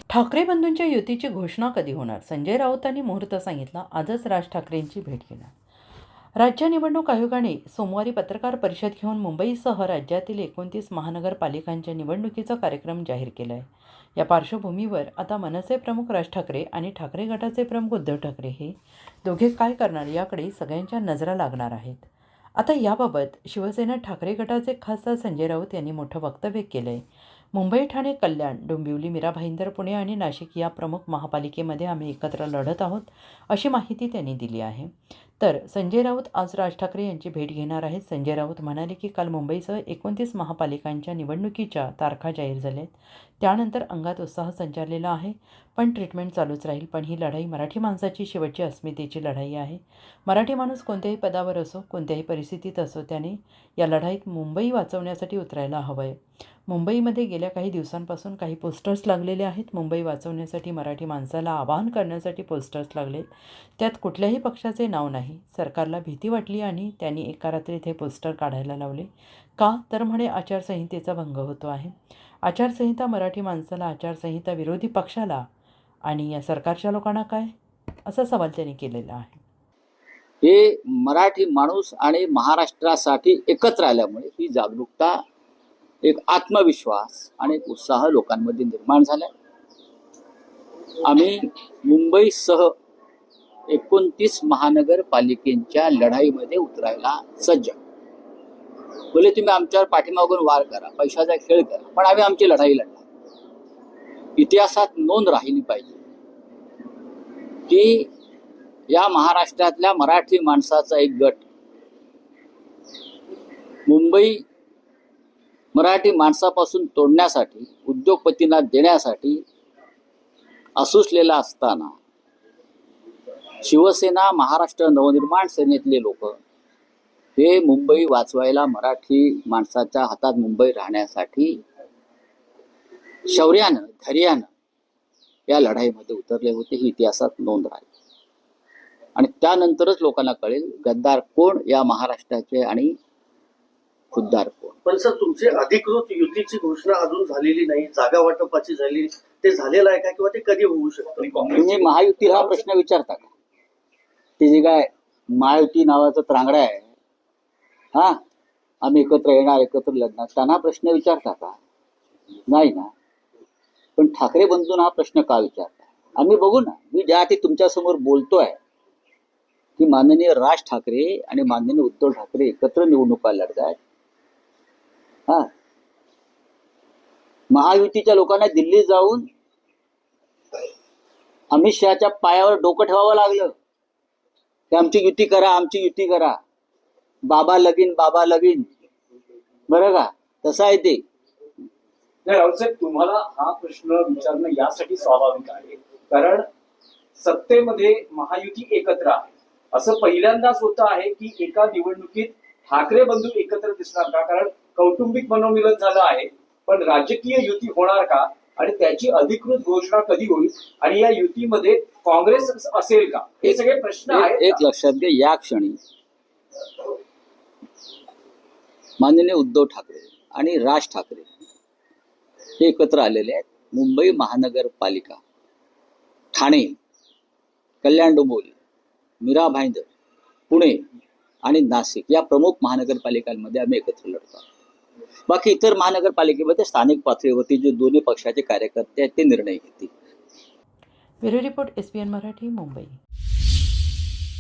ठाकरे बंधूंच्या युतीची घोषणा कधी होणार? संजय राऊतांनी मुहूर्त सांगितला. आजच राज ठाकरेंची भेट घेणार. राज्य निवडणूक आयोगाने सोमवारी पत्रकार परिषद घेऊन मुंबईसह राज्यातील 29 महानगरपालिकांच्या निवडणुकीचा कार्यक्रम जाहीर केला आहे. या पार्श्वभूमीवर आता मनसे प्रमुख राज ठाकरे आणि ठाकरे गटाचे प्रमुख उद्धव ठाकरे हे दोघे काय करणार याकडे सगळ्यांच्या नजरा लागणार आहेत. आता याबाबत शिवसेना ठाकरे गटाचे खासदार संजय राऊत यांनी मोठं वक्तव्य केलं आहे. मुंबई, ठाणे, कल्याण, डोंबिवली, मीरा भाईंदर, पुणे आणि नाशिक या प्रमुख महापालिकेमध्ये आम्ही एकत्र लढत आहोत, अशी माहिती त्यांनी दिली आहे. तर संजय राऊत आज राज ठाकरे यांची भेट घेणार आहेत. संजय राऊत म्हणाले की काल मुंबईसह 29 महापालिकांच्या निवडणुकीच्या तारखा जाहीर झाल्या आहेत. त्यानंतर अंगात उत्साह संचारलेला आहे, पण ट्रीटमेंट चालूच राहील. पण ही लढाई मराठी माणसाची शेवटची अस्मितेची लढाई आहे. मराठी माणूस कोणत्याही पदावर असो, कोणत्याही परिस्थितीत असो, त्याने या लढाईत मुंबई वाचवण्यासाठी उतरायला हवं आहे. मुंबईमध्ये गेल्या काही दिवसांपासून काही पोस्टर्स लागलेले आहेत. मुंबई वाचवण्यासाठी मराठी माणसाला आवाहन करण्यासाठी पोस्टर्स लागलेत. त्यात कुठल्याही पक्षाचे नाव नाही. सरकारला भीती वाटली आणि त्यांनी एका रात्रीत हे पोस्टर काढायला लावले. का? तर म्हणे आचारसंहितेचा भंग होतो आहे. आचारसंहिता मराठी माणसाला, आचारसंहिता विरोधी पक्षाला आणि या सरकारच्या लोकांना काय, असा सवाल त्यांनी केलेला आहे. हे मराठी माणूस आणि महाराष्ट्रासाठी एकत्र आल्यामुळे ही जागरूकता, एक आत्मविश्वास आणि एक उत्साह लोकांमध्ये निर्माण झाला. आम्ही मुंबईसह 29 महानगरपालिकेच्या लढाईमध्ये उतरायला सज्ज. बोले तुम्ही आमच्यावर पाठीमागून वार करा, पैशाचा खेळ करा, पण आम्ही आमची लढाई लढणार. इतिहासात नोंद राहिली पाहिजे की या महाराष्ट्रातल्या मराठी माणसाचा एक गट मुंबई मराठी माणसापासून तोडण्यासाठी, उद्योगपतींना देण्यासाठी असुसलेला असताना शिवसेना, महाराष्ट्र नवनिर्माण सेनेतले लोक हे मुंबई वाचवायला, मराठी माणसाच्या हातात मुंबई राहण्यासाठी शौर्यानं, धैर्यानं या लढाईमध्ये उतरले होते. ही इतिहासात नोंद राहील आणि त्यानंतरच लोकांना कळेल गद्दार कोण या महाराष्ट्राचे आणि खुद्दार कोण. पण सर, तुमची अधिकृत युतीची घोषणा अजून झालेली नाही, जागा वाटपाची झाली, ते झालेलं आहे का किंवा ते कधी होऊ शकतं? तुम्ही महायुती हा प्रश्न विचारता का? ते जे काय महायुती नावाचा त्रांगडा आहे, हा आम्ही एकत्र येणार, एकत्र लढणार, त्यांना प्रश्न विचारता का? नाही ना. पण ठाकरे बंधूंना हा प्रश्न का विचारता? आम्ही बघू ना. मी ज्यासाठी तुमच्यासमोर बोलतोय की माननीय राज ठाकरे आणि माननीय उद्धव ठाकरे एकत्र निवडणुका लढतायत. हा, महायुतीच्या लोकांना दिल्लीत जाऊन अमित शहाच्या पायावर डोकं ठेवावं लागलं की आमची युती करा, आमची युती करा. बाबा लगीन, बाबा लगीन. बरं का? तसं आहे ते. राऊतसाहेब, तुम्हाला हा प्रश्न विचारणं यासाठी स्वाभाविक आहे कारण सत्तेमध्ये महायुती एकत्र आहे. असं पहिल्यांदाच होतं आहे की एका निवडणुकीत ठाकरे बंधू एकत्र दिसणार का? कारण कौटुंबिक मनोमिलन झालं आहे, पण राजकीय युती होणार का आणि त्याची अधिकृत घोषणा कधी होईल आणि या युतीमध्ये काँग्रेस असेल का? हे सगळे प्रश्न आहेत. एक लक्षात घ्या, या क्षणी माननीय उद्धव ठाकरे आणि राज ठाकरे हे एकत्र आलेले आहेत. मुंबई महानगरपालिका, ठाणे, कल्याण, डोंबिवली, मीरा भाईंदर, पुणे आणि नाशिक या प्रमुख महानगरपालिकांमध्ये आम्ही एकत्र लढतो. बाकी इतर महानगरपालिकेमध्ये स्थानिक पातळीवरती जे दोन्ही पक्षाचे कार्यकर्ते आहेत ते निर्णय घेतील. Bureau report, SBN Marathi, Mumbai.